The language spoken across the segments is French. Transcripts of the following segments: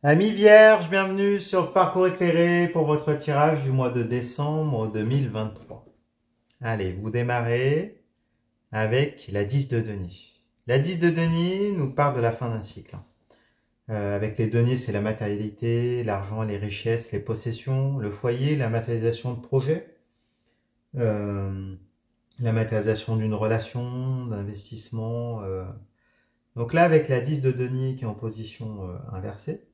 Amis vierges, bienvenue sur le parcours éclairé pour votre tirage du mois de décembre 2023. Allez, vous démarrez avec la 10 de denier. La 10 de denier nous parle de la fin d'un cycle. Avec les deniers, c'est la matérialité, l'argent, les richesses, les possessions, le foyer, la matérialisation de projets, euh, la matérialisation d'une relation, d'investissement. Donc là, avec la 10 de denier qui est en position inversée,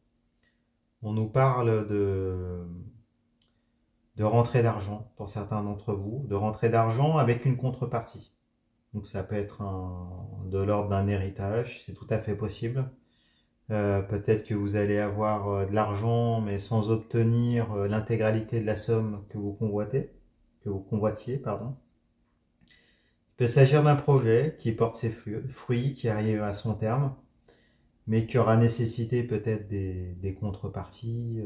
on nous parle de rentrée d'argent pour certains d'entre vous, de rentrée d'argent avec une contrepartie. Donc ça peut être de l'ordre d'un héritage, c'est tout à fait possible. Peut-être que vous allez avoir de l'argent mais sans obtenir l'intégralité de la somme que vous convoitiez, pardon. Il peut s'agir d'un projet qui porte ses fruits, qui arrive à son terme, mais qui aura nécessité peut-être des contreparties.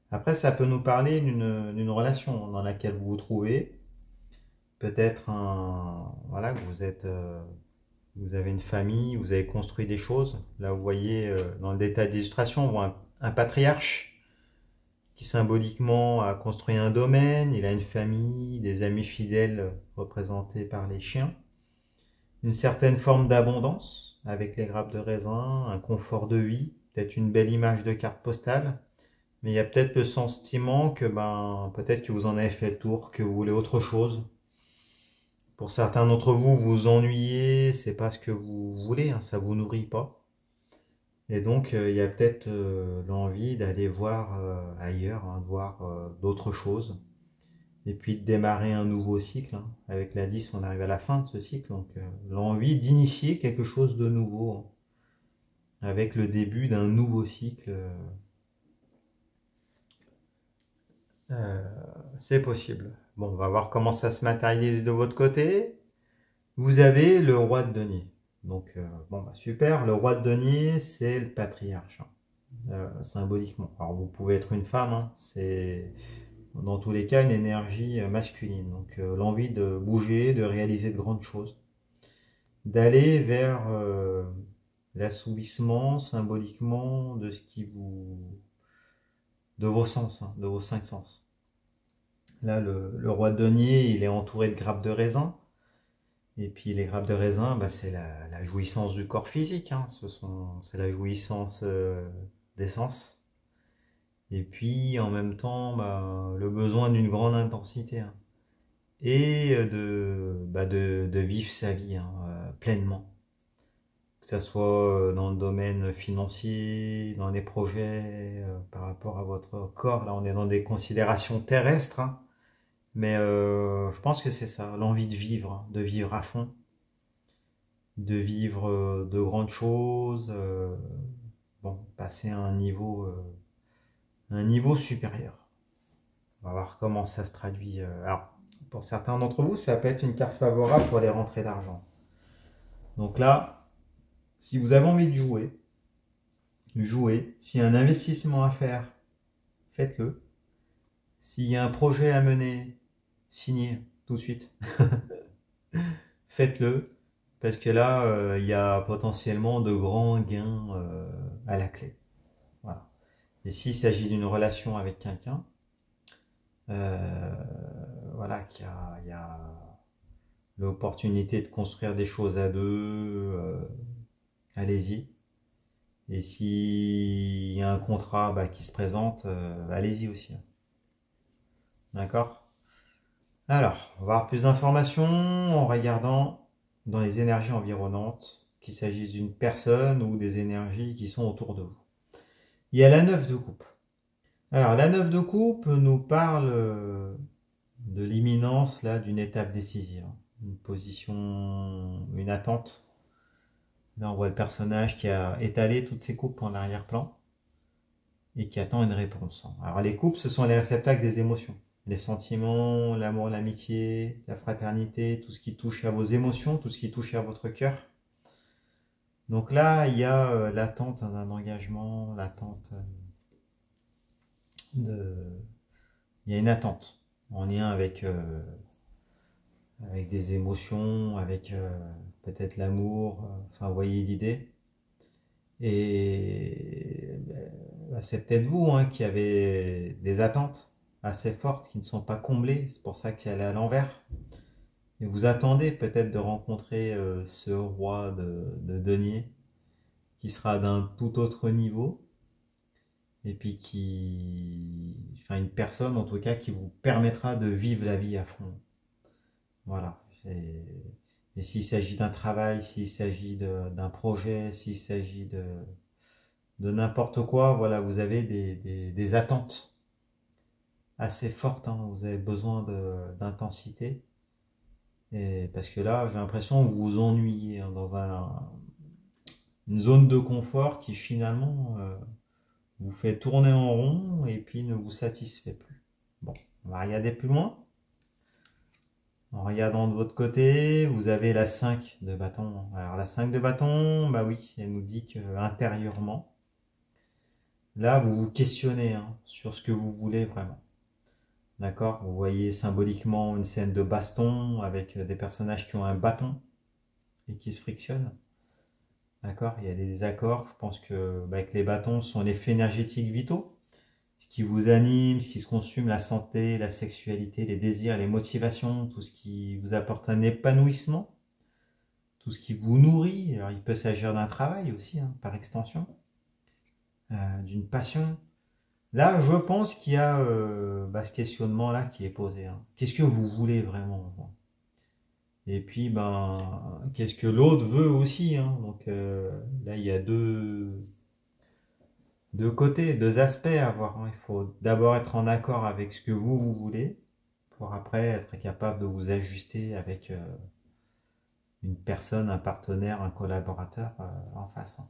Après, ça peut nous parler d'une relation dans laquelle vous vous trouvez. Peut-être voilà, que vous avez une famille, vous avez construit des choses. Là, vous voyez dans le détail d'illustration, on voit un patriarche qui symboliquement a construit un domaine. Il a une famille, des amis fidèles représentés par les chiens. Une certaine forme d'abondance avec les grappes de raisin, un confort de vie, peut-être une belle image de carte postale. Mais il y a peut-être le sentiment que peut-être que vous en avez fait le tour, que vous voulez autre chose. Pour certains d'entre vous, vous vous ennuyez, c'est pas ce que vous voulez, hein, ça vous nourrit pas. Et donc il y a peut-être l'envie d'aller voir ailleurs, hein, de voir d'autres choses. Et puis de démarrer un nouveau cycle, hein. Avec la 10, on arrive à la fin de ce cycle, donc l'envie d'initier quelque chose de nouveau, hein, avec le début d'un nouveau cycle. C'est possible. Bon, on va voir comment ça se matérialise de votre côté. Vous avez le roi de denier. Donc, super. Le roi de denier, c'est le patriarche, hein, symboliquement. Alors, vous pouvez être une femme, hein, c'est dans tous les cas une énergie masculine. Donc, l'envie de bouger, de réaliser de grandes choses, d'aller vers l'assouvissement symboliquement de ce qui de vos sens, hein, de vos cinq sens. Là, le roi de denier, il est entouré de grappes de raisin. Et puis les grappes de raisin, c'est la jouissance du corps physique, hein. C'est la jouissance des sens. Et puis en même temps, le besoin d'une grande intensité, hein. Et de vivre sa vie, hein, pleinement. Que ce soit dans le domaine financier, dans les projets, par rapport à votre corps. Là, on est dans des considérations terrestres, hein. Mais je pense que c'est ça, l'envie de vivre, hein, de vivre à fond, de vivre de grandes choses, passer à un niveau supérieur. On va voir comment ça se traduit. Alors, pour certains d'entre vous, ça peut être une carte favorable pour les rentrées d'argent. Donc là, si vous avez envie de jouez. S'il y a un investissement à faire, faites-le. S'il y a un projet à mener, signez tout de suite. Faites-le. Parce que là, il y a potentiellement de grands gains à la clé. Voilà. Et s'il s'agit d'une relation avec quelqu'un, voilà, il y a l'opportunité de construire des choses à deux, allez-y. Et s'il y a un contrat qui se présente, allez-y aussi. D'accord? Alors, on va avoir plus d'informations en regardant dans les énergies environnantes, qu'il s'agisse d'une personne ou des énergies qui sont autour de vous. Il y a la 9 de coupe. Alors, la 9 de coupe nous parle de l'imminence là d'une étape décisive, une position, une attente. Là, on voit le personnage qui a étalé toutes ses coupes en arrière-plan et qui attend une réponse. Alors, les coupes, ce sont les réceptacles des émotions. Les sentiments, l'amour, l'amitié, la fraternité, tout ce qui touche à vos émotions, tout ce qui touche à votre cœur. Donc là, il y a l'attente d'un engagement, l'attente il y a une attente en lien avec des émotions, avec peut-être l'amour, enfin, vous voyez l'idée. Et bah, c'est peut-être vous hein, qui avez des attentes assez fortes qui ne sont pas comblées. C'est pour ça qu'elle est à l'envers. Et vous attendez peut-être de rencontrer ce roi de denier qui sera d'un tout autre niveau. Et puis enfin une personne en tout cas qui vous permettra de vivre la vie à fond. Voilà. Et s'il s'agit d'un travail, s'il s'agit d'un projet, s'il s'agit de n'importe quoi, voilà, vous avez des attentes assez fortes, hein. Vous avez besoin d'intensité. Et parce que là, j'ai l'impression que vous vous ennuyez hein, dans une zone de confort qui finalement vous fait tourner en rond et puis ne vous satisfait plus. Bon, on va regarder plus loin. En regardant de votre côté, vous avez la 5 de bâton. Alors la 5 de bâton, bah oui, elle nous dit que intérieurement, là vous vous questionnez hein, sur ce que vous voulez vraiment. D'accord? Vous voyez symboliquement une scène de baston avec des personnages qui ont un bâton et qui se frictionnent. D'accord? Il y a des désaccords. Je pense que bah, avec les bâtons sont les faits énergétiques vitaux. Ce qui vous anime, ce qui se consume, la santé, la sexualité, les désirs, les motivations, tout ce qui vous apporte un épanouissement, tout ce qui vous nourrit. Alors, il peut s'agir d'un travail aussi, hein, par extension, d'une passion. Là, je pense qu'il y a bah, ce questionnement-là qui est posé. Hein. Qu'est-ce que vous voulez vraiment vous? Et puis, ben, qu'est-ce que l'autre veut aussi hein. Donc là, il y a deux côtés, deux aspects à voir. Hein. Il faut d'abord être en accord avec ce que vous voulez, pour après être capable de vous ajuster avec une personne, un partenaire, un collaborateur en face. Hein.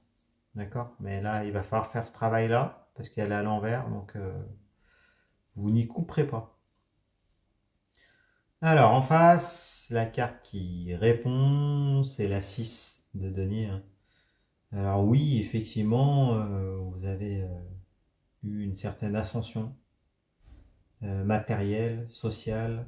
D'accord? Mais là, il va falloir faire ce travail-là, parce qu'elle est à l'envers, donc vous n'y couperez pas. Alors, en face, la carte qui répond, c'est la 6 de denier. Hein. Alors oui, effectivement, vous avez eu une certaine ascension matérielle, sociale,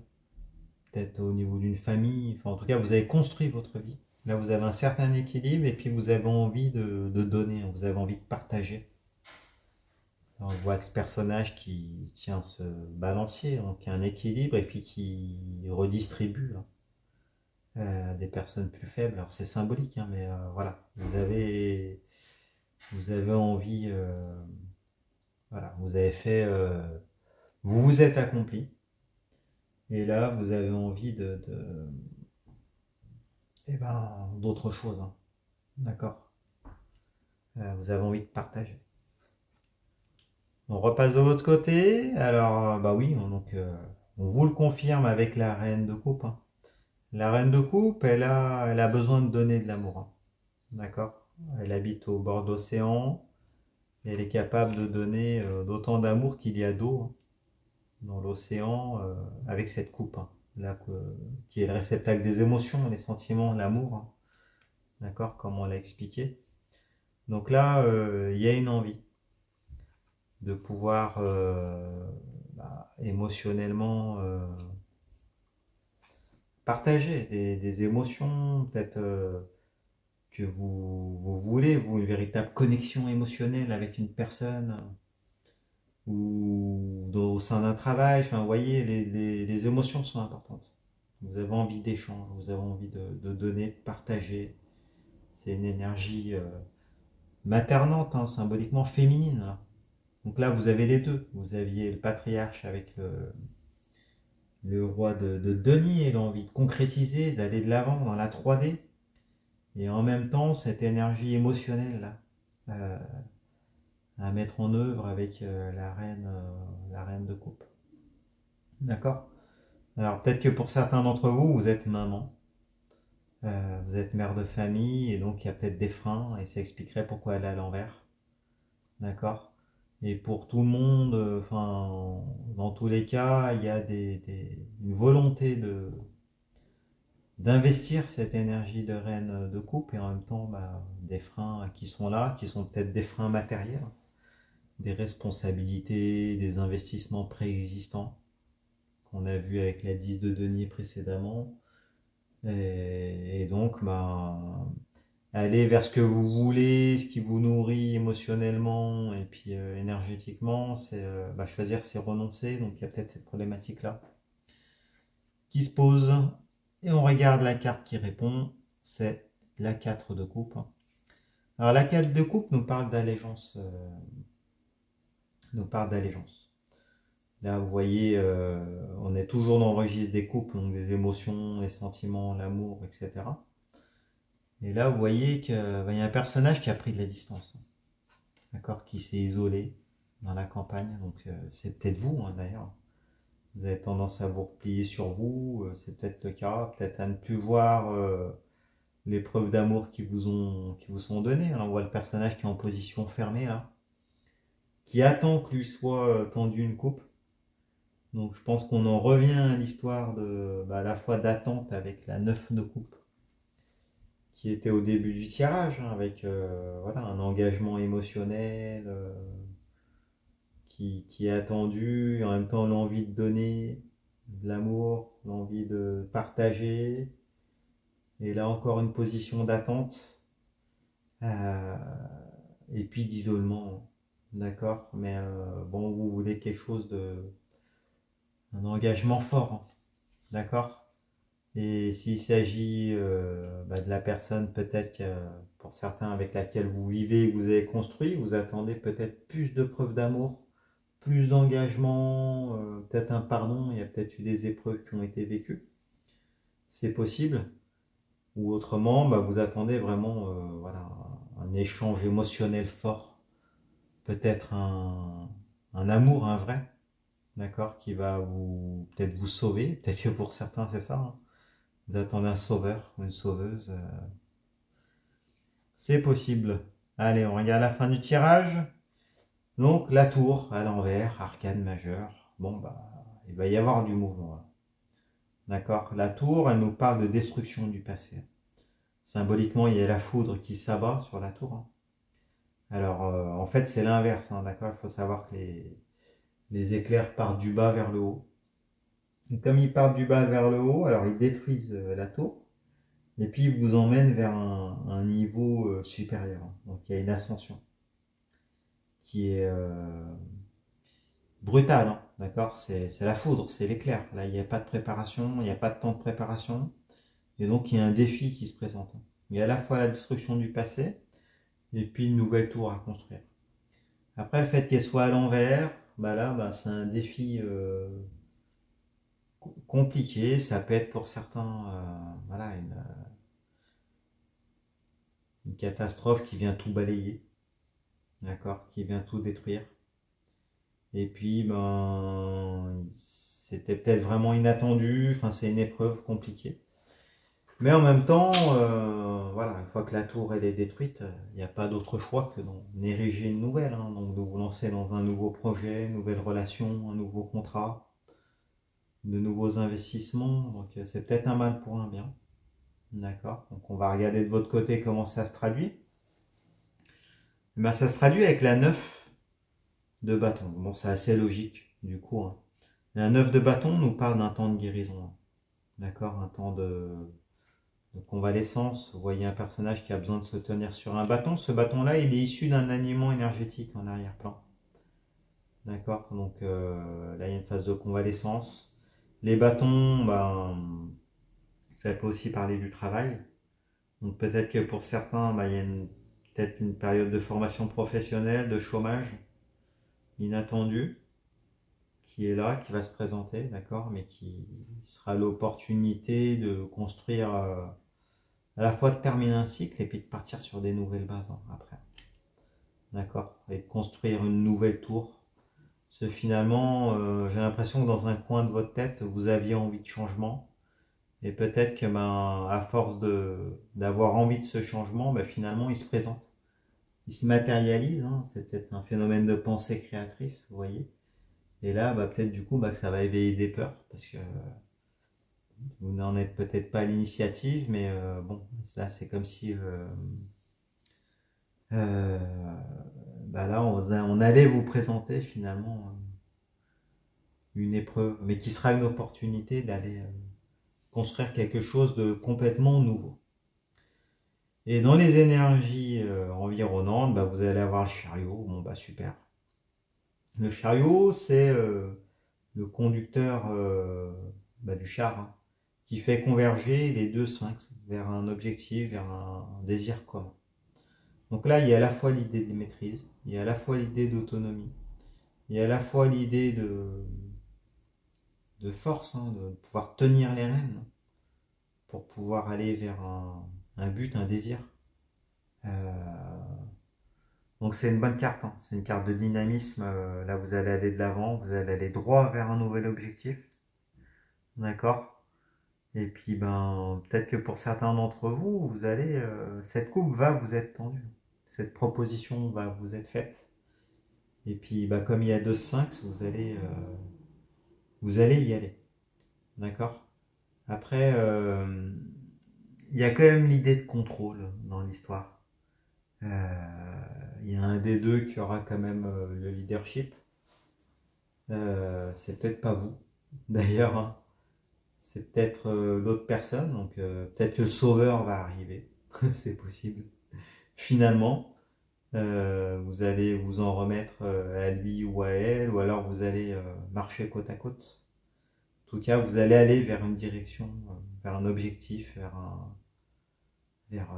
peut-être au niveau d'une famille. Enfin, en tout cas, vous avez construit votre vie. Là, vous avez un certain équilibre et puis vous avez envie de donner, vous avez envie de partager. Alors, on voit que ce personnage qui tient ce balancier, donc un équilibre et puis qui redistribue hein, des personnes plus faibles. Alors c'est symbolique, hein, mais voilà, vous avez envie, voilà, vous avez fait, vous vous êtes accompli. Et là, vous avez envie eh ben, d'autre chose. Hein. D'accord? Vous avez envie de partager. On repasse de votre côté. Alors, bah oui, on vous le confirme avec la reine de coupe. Hein. La reine de coupe, elle a besoin de donner de l'amour. Hein. D'accord? Elle habite au bord d'océan. Elle est capable de donner d'autant d'amour qu'il y a d'eau hein, dans l'océan avec cette coupe. Hein. Là, qui est le réceptacle des émotions, des sentiments, l'amour. Hein. D'accord? Comme on l'a expliqué. Donc là, il y a une envie de pouvoir bah, émotionnellement partager des émotions, peut-être que vous voulez, vous, une véritable connexion émotionnelle avec une personne ou au sein d'un travail. Enfin, vous voyez, les émotions sont importantes. Vous avez envie d'échange, vous avez envie de donner, de partager. C'est une énergie maternante, hein, symboliquement féminine. Là. Donc là, vous avez les deux. Vous aviez le patriarche avec le roi de denier, il a envie de concrétiser, d'aller de l'avant dans la 3D. Et en même temps, cette énergie émotionnelle là, à mettre en œuvre avec la reine de coupe. D'accord? Alors peut-être que pour certains d'entre vous, vous êtes maman, vous êtes mère de famille, et donc il y a peut-être des freins, et ça expliquerait pourquoi elle est à l'envers. D'accord? Et pour tout le monde, enfin, dans tous les cas, il y a une volonté d'investir cette énergie de reine de coupe et en même temps bah, des freins qui sont là, qui sont peut-être des freins matériels, des responsabilités, des investissements préexistants qu'on a vu avec la 10 de denier précédemment. Et donc, bah, aller vers ce que vous voulez, ce qui vous nourrit émotionnellement et puis énergétiquement, c'est choisir, c'est renoncer. Donc il y a peut-être cette problématique-là qui se pose. Et on regarde la carte qui répond, c'est la 4 de coupe. Alors la 4 de coupe nous parle d'allégeance. Là, vous voyez, on est toujours dans le registre des couples, donc des émotions, les sentiments, l'amour, etc. Et là, vous voyez qu'il y a un personnage qui a pris de la distance, d'accord, qui s'est isolé dans la campagne. Donc c'est peut-être vous, hein, d'ailleurs. Vous avez tendance à vous replier sur vous, c'est peut-être le cas, peut-être à ne plus voir les preuves d'amour qui vous sont données. Alors, on voit le personnage qui est en position fermée là, qui attend que lui soit tendu une coupe. Donc je pense qu'on en revient à l'histoire à la fois d'attente avec la 9 de coupe, qui était au début du tirage, hein, avec voilà, un engagement émotionnel qui est attendu, et en même temps l'envie de donner de l'amour, l'envie de partager, et là encore une position d'attente, euh, et puis d'isolement, d'accord, mais bon, vous voulez quelque chose un engagement fort, hein, d'accord. Et s'il s'agit de la personne peut-être que pour certains avec laquelle vous vivez, que vous avez construit, vous attendez peut-être plus de preuves d'amour, plus d'engagement, peut-être un pardon, il y a peut-être eu des épreuves qui ont été vécues. C'est possible. Ou autrement, vous attendez vraiment voilà, un échange émotionnel fort, peut-être un amour, un vrai, d'accord, qui va peut-être vous sauver, peut-être que pour certains c'est ça, hein. Vous attendez un sauveur ou une sauveuse. C'est possible. Allez, on regarde la fin du tirage. Donc, la tour à l'envers, arcane majeure. Bon, il va y avoir du mouvement, là. D'accord. La tour, elle nous parle de destruction du passé. Symboliquement, il y a la foudre qui s'abat sur la tour, hein. Alors, en fait, c'est l'inverse, hein, d'accord. Il faut savoir que les éclairs partent du bas vers le haut. Et comme ils partent du bas vers le haut, alors ils détruisent la tour. Et puis ils vous emmènent vers un niveau supérieur. Donc il y a une ascension qui est brutale, hein, d'accord. C'est la foudre, c'est l'éclair. Là, il n'y a pas de préparation, il n'y a pas de temps de préparation. Et donc il y a un défi qui se présente. Il y a à la fois la destruction du passé et puis une nouvelle tour à construire. Après, le fait qu'elle soit à l'envers, c'est un défi compliqué. Ça peut être pour certains voilà, une catastrophe qui vient tout balayer, d'accord, qui vient tout détruire. Et puis, c'était peut-être vraiment inattendu. Enfin, c'est une épreuve compliquée. Mais en même temps, voilà, une fois que la tour elle est détruite, il n'y a pas d'autre choix que d'en ériger une nouvelle, hein. Donc de vous lancer dans un nouveau projet, une nouvelle relation, un nouveau contrat, de nouveaux investissements. Donc c'est peut-être un mal pour un bien. D'accord. Donc on va regarder de votre côté comment ça se traduit. Ça se traduit avec la 9 de bâton. Bon, c'est assez logique du coup, hein. La 9 de bâton nous parle d'un temps de guérison, hein. D'accord, un temps de convalescence. Vous voyez un personnage qui a besoin de se tenir sur un bâton. Ce bâton-là, il est issu d'un alignement énergétique en arrière-plan. D'accord, donc là, il y a une phase de convalescence. Les bâtons, ça peut aussi parler du travail. Donc peut-être que pour certains, il y a peut-être une période de formation professionnelle, de chômage inattendu qui est là, qui va se présenter, d'accord, mais qui sera l'opportunité de construire, à la fois de terminer un cycle et puis de partir sur des nouvelles bases, hein, après. D'accord, et de construire une nouvelle tour. Parce que finalement, j'ai l'impression que dans un coin de votre tête, vous aviez envie de changement. Et peut-être que à force d'avoir envie de ce changement, finalement, il se présente. Il se matérialise, hein. C'est peut-être un phénomène de pensée créatrice, vous voyez. Et là, peut-être du coup, que ça va éveiller des peurs, parce que vous n'en êtes peut-être pas à l'initiative, mais bon, là, c'est comme si là, on allait vous présenter finalement une épreuve, mais qui sera une opportunité d'aller construire quelque chose de complètement nouveau. Et dans les énergies environnantes, bah, vous allez avoir le chariot. Bon, bah super. Le chariot, c'est le conducteur bah, du char, hein, qui fait converger les deux sphinx vers un objectif, vers un désir commun. Donc là, il y a à la fois l'idée de maîtrise, il y a à la fois l'idée d'autonomie, il y a à la fois l'idée de force, hein, de pouvoir tenir les rênes pour pouvoir aller vers un but, un désir. Euh, donc c'est une bonne carte, hein. C'est une carte de dynamisme. Là, vous allez aller de l'avant, vous allez aller droit vers un nouvel objectif. D'accord. Et puis, ben, peut-être que pour certains d'entre vous, vous allez, cette coupe va vous être tendue. Cette proposition va vous être faite. Et puis, bah, comme il y a deux sphinx, vous allez y aller. D'accord. Après, il y a quand même l'idée de contrôle dans l'histoire. Il y a un des deux qui aura quand même le leadership. C'est peut-être pas vous, d'ailleurs, hein. C'est peut-être l'autre personne. Donc, peut-être que le sauveur va arriver. C'est possible. Finalement, vous allez vous en remettre à lui ou à elle, ou alors vous allez marcher côte à côte. En tout cas, vous allez aller vers une direction, vers un objectif, vers,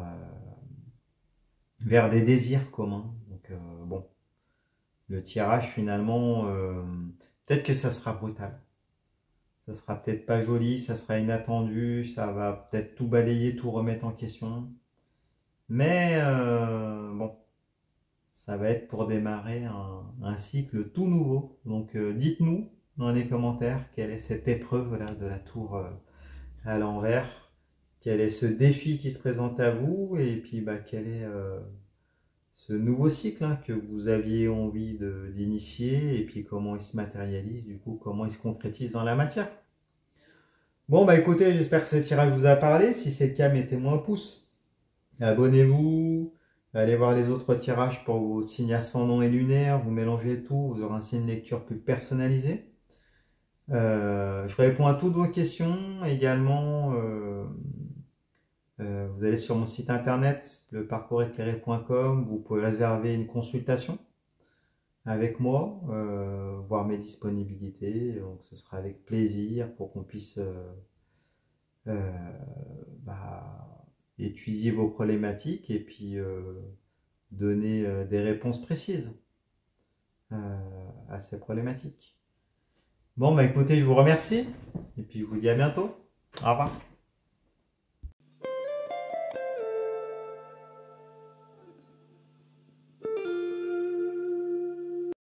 vers des désirs communs. Donc, bon, le tirage finalement, peut-être que ça sera brutal. Ça sera peut-être pas joli, ça sera inattendu, ça va peut-être tout balayer, tout remettre en question. Mais bon, ça va être pour démarrer un cycle tout nouveau. Donc dites-nous dans les commentaires quelle est cette épreuve là de la tour à l'envers, quel est ce défi qui se présente à vous, et puis bah, quel est ce nouveau cycle, hein, que vous aviez envie d'initier, et puis comment il se matérialise, du coup comment il se concrétise dans la matière. Bon bah écoutez, j'espère que ce tirage vous a parlé. Si c'est le cas, mettez-moi un pouce. Abonnez-vous, allez voir les autres tirages pour vos signes ascendants et lunaires, vous mélangez le tout, vous aurez un signe de lecture plus personnalisé. Je réponds à toutes vos questions également. Vous allez sur mon site internet, leparcourséclairé.com, vous pouvez réserver une consultation avec moi, voir mes disponibilités. Donc, ce sera avec plaisir pour qu'on puisse euh, bah, étudier vos problématiques et puis donner des réponses précises à ces problématiques. Bon, bah écoutez, je vous remercie et puis je vous dis à bientôt. Au revoir.